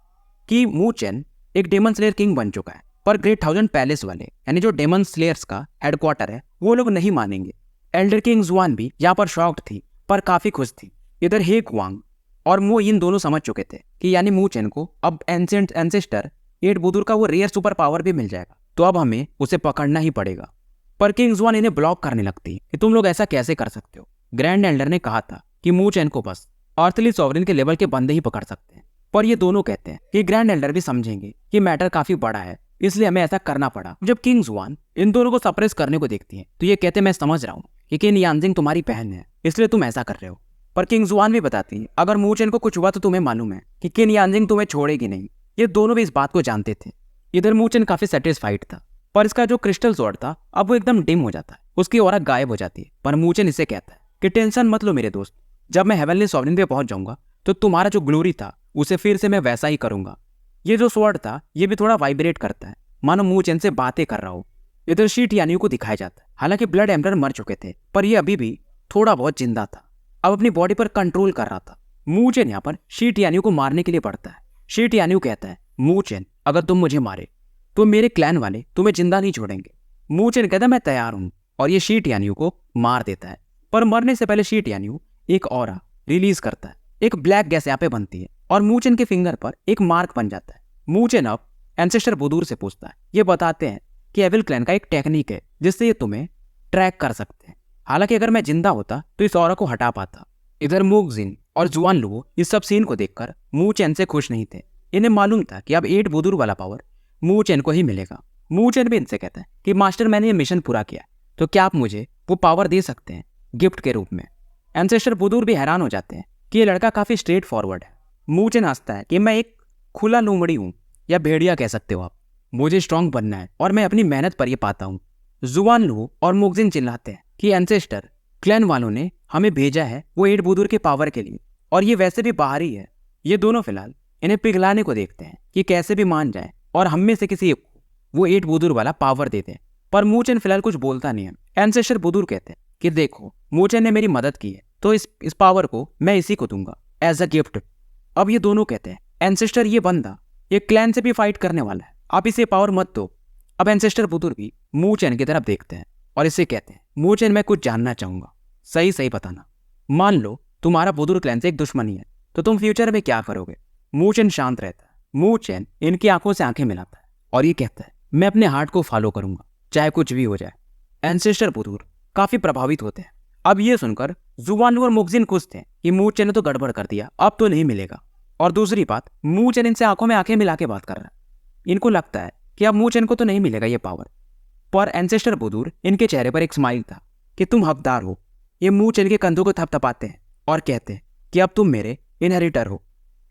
कि मू चेन एक डेमन स्लेयर किंग बन चुका है, पर ग्रेट थाउजेंड पैलेस वाले यानी जो डेमन स्लेयर्स का हेडक्वार्टर है वो लोग नहीं मानेंगे। एल्डर किंग जुआन भी यहाँ पर शॉक्ड थी पर काफी खुश थी। इधर हे कुआंग और मो इन दोनों समझ चुके थे कि यानी मू चेन को अब एंसेंट एंसेस्टर 8 बुदुर का वो रेयर सुपर पावर भी मिल जाएगा, तो अब हमें उसे पकड़ना ही पड़ेगा। पर किंग जुआन इन्हें ब्लॉक करने लगती कि तुम लोग ऐसा कैसे कर सकते हो। ग्रैंड एल्डर ने कहा था कि मू चेन को बस अर्थली सॉवरेन के लेवल के बंदे ही पकड़ सकते हैं, पर ये दोनों कहते हैं कि ग्रैंड एल्डर भी समझेंगे कि मैटर काफी बड़ा है, इसलिए हमें ऐसा करना पड़ा। जब किंग जुआन इन दोनों को सप्रेस करने को देखती है तो ये कहते मैं समझ रहा हूँ कि किन यानजिंग तुम्हारी बहन है, इसलिए तुम ऐसा कर रहे हो। पर किंग जुआन भी बताती है अगर मू चेन को कुछ हुआ तो तुम्हें मालूम है कि किन यानजिंग तुम्हें छोड़ेगी नहीं। ये दोनों भी इस बात को जानते थे। इधर मू चेन काफी सेटिस्फाइड था, पर इसका जो क्रिस्टल स्वॉर्ड था अब वो एकदम डिम हो जाता है, उसकी ऑरा गायब हो जाती है। पर मू चेन इसे कहता है कि टेंशन मत लो मेरे दोस्त, जब मैं हेवनली सॉवरेन पे पहुंच जाऊंगा तो तुम्हारा जो ग्लोरी था उसे फिर से मैं वैसा ही करूंगा। ये जो स्वॉर्ड था ये भी थोड़ा वाइब्रेट करता है, मानो मू चेन से बातें कर रहा हो। इधर शी टियान्यू को दिखाया जाता है। हालांकि ब्लड एम्परर मर चुके थे, पर ये अभी भी थोड़ा बहुत जिंदा था, अब अपनी बॉडी पर कंट्रोल कर रहा था। मू चेन यहाँ पर शी टियान्यू को मारने के लिए पड़ता है। शी टियान्यू कहता है मू चेन अगर तुम मुझे मारे तो मेरे क्लैन वाले तुम्हें जिंदा नहीं छोड़ेंगे। मू चेन कहता है मैं तैयार हूं, और ये शी टियान्यू को मार देता है। पर मरने से पहले शी टियान्यू एक ऑरा रिलीज करता है। एक ब्लैक गैस यहाँ पे बनती है और मू चेन के फिंगर पर एक मार्क बन जाता है। मू चेन अब एंसेस्टर बुदूर से पूछता है। ये बताते हैं कि एविल क्लैन का एक टेक्निक है जिससे ये तुम्हें ट्रैक कर सकते हैं। हालांकि अगर मैं जिंदा होता तो इस ऑरा को हटा पाता। इधर मूगजिन और जुआन लुओ इस सब सीन को देखकर मू चेन से खुश नहीं थे। इन्हें मालूम था कि अब 8 बुदूर वाला पावर मू चेन को ही मिलेगा। मू चेन भी इनसे कहता है कि मास्टर मैंने ये मिशन पूरा किया, तो क्या आप मुझे वो पावर दे सकते हैं गिफ्ट के रूप में। एंसेस्टर बुदूर भी हैरान हो जाते हैं कि ये लड़का काफी स्ट्रेट फॉरवर्ड है। मू चेन हंसता है कि मैं एक खुला लोमड़ी हूँ, या भेड़िया कह सकते हो आप। मुझे स्ट्रांग बनना है और मैं अपनी मेहनत पर ये पाता हूँ। जुआन लुओ और मूगजिन चिल्लाते हैं कि एंसेस्टर क्लैन वालों ने हमें भेजा है वो 8 बुदूर के पावर के लिए, और ये वैसे भी बाहरी है। ये दोनों फिलहाल इन्हें पिघलाने को देखते हैं कि कैसे भी मान जाए और हम में से किसी एक को वो 8 बुदूर वाला पावर देते हैं। पर मू चेन फिलहाल कुछ बोलता नहीं है। एंसेस्टर बुदूर कहते हैं कि देखो मू चेन ने मेरी मदद की है, तो इस पावर को मैं इसी को दूंगा एज अ गिफ्ट। अब ये दोनों कहते हैं एंसेस्टर ये बंदा ये क्लैन से भी फाइट करने वाला है, आप इसे पावर मत दो। अब एंसेस्टर बुदूर भी मू चेन की तरफ देखते हैं और इसे कहते हैं मू चेन मैं कुछ जानना चाहूंगा, सही सही बताना। मान लो तुम्हारा बुदूर क्लैन से एक दुश्मनी है, तो तुम फ्यूचर में क्या करोगे। मू चेन शांत रहता है। मू चेन इनकी आंखों से आंखें मिलाता है और ये कहता है मैं अपने हार्ट को फॉलो करूंगा चाहे कुछ भी हो जाए। एंसेस्टर बुदूर काफी प्रभावित होते हैं। अब ये सुनकर जुआन और मुगजिन खुश थे कि मू चेन ने तो गड़बड़ कर दिया, अब तो नहीं मिलेगा। और दूसरी बात, मू चेन इनसे आंखों में आंखें मिला के बात कर रहा है। इनको लगता है कि अब मू चेन को तो नहीं मिलेगा ये पावर। पर एंसेस्टर बुदूर इनके चेहरे पर एक स्माइल था कि तुम हकदार हो। ये मू चेन के कंधों को थपथपाते हैं और कहते हैं कि अब तुम मेरे इनहेरिटर हो।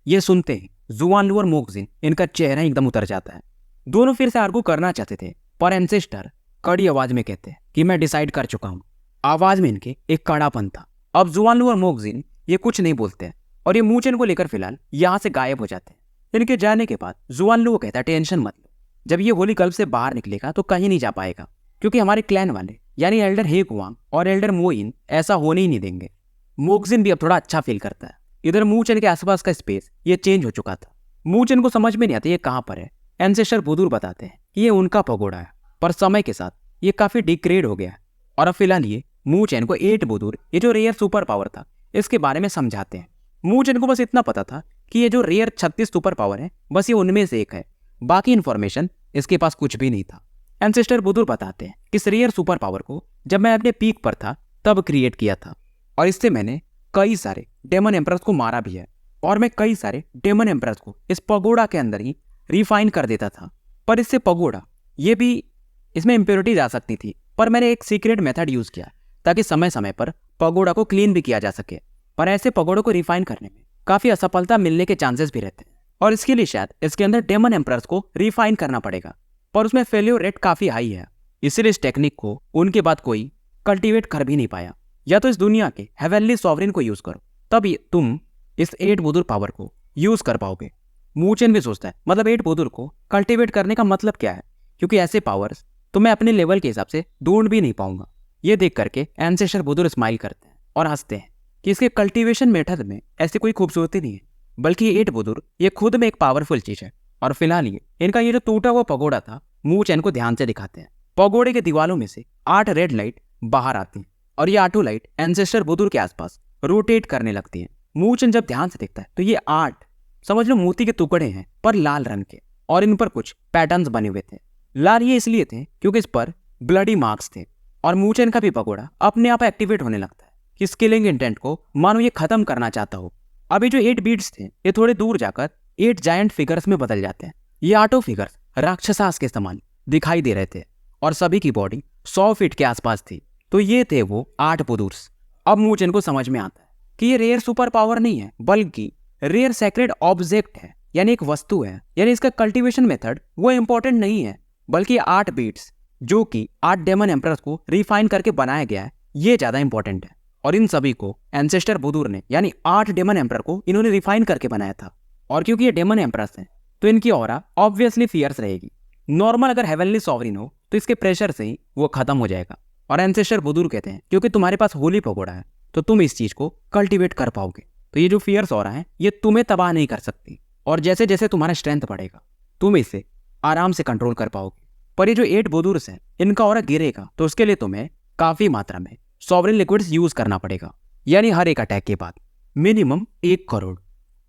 ये सुनते ही जुआन और मुगजिन इनका चेहरा एकदम उतर जाता है। दोनों फिर से आर्गू करना चाहते थे, पर एंसेस्टर कड़ी आवाज में कहते हैं कि मैं डिसाइड कर चुका हूं। आवाज में इनके एक कड़ापन था। अब जुआन और मुगजिन ये कुछ नहीं बोलते हैं और ये मू चेन को लेकर फिलहाल यहाँ से गायब हो जाते हैं। इनके जाने के बाद जुआन लुओ कहता है टेंशन मत लो, जब ये होली कल्ब से बाहर निकलेगा तो कहीं नहीं जा पाएगा, क्योंकि हमारे क्लैन वाले यानी एल्डर हे कुआंग और एल्डर मोइन ऐसा होने ही नहीं देंगे। मुगजिन भी अब थोड़ा अच्छा फील करता है। इधर मू चेन के आसपास का स्पेस ये चेंज हो चुका था। मू चेन को समझ में नहीं आता ये कहाँ पर है। एंसेस्टर बुदूर बताते हैं कि ये उनका पगोड़ा है, पर समय के साथ ये काफी डिग्रेड हो गया है। और अब फिलहाल ये मू चेन को 8 बुदूर ये जो रेयर सुपर पावर था इसके बारे में समझाते हैं। मू चेन को बस इतना पता था कि ये जो रेयर 36 सुपर पावर है बस ये उनमें से एक है, बाकी इन्फॉर्मेशन इसके पास कुछ भी नहीं था। एंसेस्टर बुदूर बताते हैं कि इस रेयर सुपर पावर को जब मैं अपने पीक पर था तब क्रिएट किया था, और इससे मैंने कई सारे डेमन एम्परर्स को मारा भी है, और मैं कई सारे डेमन एम्परर्स को इस पगोड़ा के अंदर ही रिफाइन कर देता था। पर इससे पगोड़ा ये भी इसमें इम्प्योरिटीज आ सकती थी, पर मैंने एक सीक्रेट मेथड यूज किया ताकि समय समय पर पगोड़ा को क्लीन भी किया जा सके। पर ऐसे पगोड़ों को रिफाइन करने में काफी असफलता मिलने के चांसेस भी रहते हैं, और इसके लिए शायद इसके अंदर डेमन एम्परर्स को रिफाइन करना पड़ेगा, पर उसमें फेल्योर रेट काफी हाई है। इसीलिए इस टेक्निक को उनके बाद कोई कल्टीवेट कर भी नहीं पाया। या तो इस दुनिया के हेवनली सॉवरेन को यूज करो, तब तुम इस 8 बुदूर पावर को यूज कर पाओगे। मू चेन भी सोचता है मतलब 8 बुदूर को कल्टीवेट करने का मतलब क्या है, क्योंकि ऐसे पावर्स तो मैं अपने लेवल के हिसाब से ढूंढ भी नहीं पाऊंगा। ये देख करके एंसेस्टर बुदूर स्माइल करते हैं और हंसते हैं कि इसके कल्टीवेशन मेथड में ऐसी कोई खूबसूरती नहीं है, बल्कि 8 बुदूर ये खुद में एक पावरफुल चीज है। और फिलहाल इनका ये जो टूटा हुआ पगोड़ा था, मू चैन को ध्यान से दिखाते हैं। पगोड़े के दीवारों में से 8 रेड लाइट बाहर आती हैं और ये 8 लाइट एंसेस्टर बुदुर के आसपास रोटेट करने लगती हैं। मू चैन जब ध्यान से देखता है तो ये 8 समझ लो मोती के टुकड़े हैं, पर लाल रंग के, और इन पर कुछ पैटर्न्स बने हुए थे। लाल ये इसलिए थे क्योंकि इस पर ब्लडी मार्क्स थे। और मू चैन का भी पगोड़ा अपने आप एक्टिवेट होने लगता है कि स्किलिंग इंटेंट को मानो ये खत्म करना चाहता हो। अभी जो 8 बीट्स थे ये थोड़े दूर जाकर 8 जायंट फिगर्स में बदल जाते हैं। ये 8 फिगर्स राक्षसास के समान दिखाई दे रहे थे और सभी की बॉडी 100 फीट के आसपास थी। तो ये थे वो 8 बुदुर्स। अब मू चैन को समझ में आता है कि ये रेयर सुपर पावर नहीं है, बल्कि रेयर सेक्रेड ऑब्जेक्ट है, यानी एक वस्तु है। यानी इसका कल्टीवेशन मेथड वो इंपॉर्टेंट नहीं है, बल्कि 8 बीट्स जो कि 8 डेमन एम्परर्स को रिफाइन करके बनाया गया है, ये ज्यादा इंपॉर्टेंट है। और इन सभी को एंसेस्टर बुदुर ने, यानी 8 डेमन एम्परर को इन्होंने रिफाइन करके बनाया था। और क्योंकि ये डेमन एम्परर्स हैं तो इनकी ऑरा ऑब्वियसली फियर्स रहेगी। नॉर्मल अगर हेवनली सॉवरिन हो तो इसके प्रेशर से ही वो खत्म हो जाएगा। और एंसेस्टर बुदुर कहते हैं क्योंकि तुम्हारे पास होली पगोड़ा है तो तुम इस चीज को कल्टीवेट कर पाओगे। तो ये जो फियर्स ऑरा है ये तुम्हें तबाह नहीं कर सकती, और जैसे जैसे तुम्हारा स्ट्रेंथ बढ़ेगा तुम इसे आराम से कंट्रोल कर पाओगे। पर ये जो 8 बुदुर्स हैं इनका ऑरा गिरेगा तो उसके लिए तुम्हें काफी मात्रा में सॉवरिन लिक्विड्स यूज करना पड़ेगा, यानी हर एक अटैक के बाद मिनिमम 1 करोड़।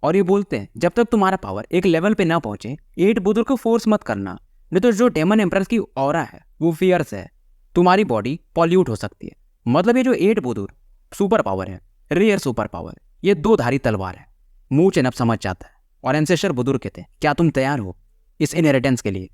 और ये बोलते हैं जब तक तुम्हारा पावर एक लेवल पे ना पहुंचे 8 बुदुर को फोर्स मत करना, नहीं तो जो डेमन एम्परर्स की ऑरा है वो फियर्स है, तुम्हारी बॉडी पॉल्यूट हो सकती है। मतलब ये जो 8 बुदुर सुपर पावर है, रेयर सुपर पावर, ये 2 धारी तलवार है। मू चैन अब समझ जाता है और एंसेस्टर बुदुर कहते हैं क्या तुम तैयार हो इस इनहेरिटेंस के लिए।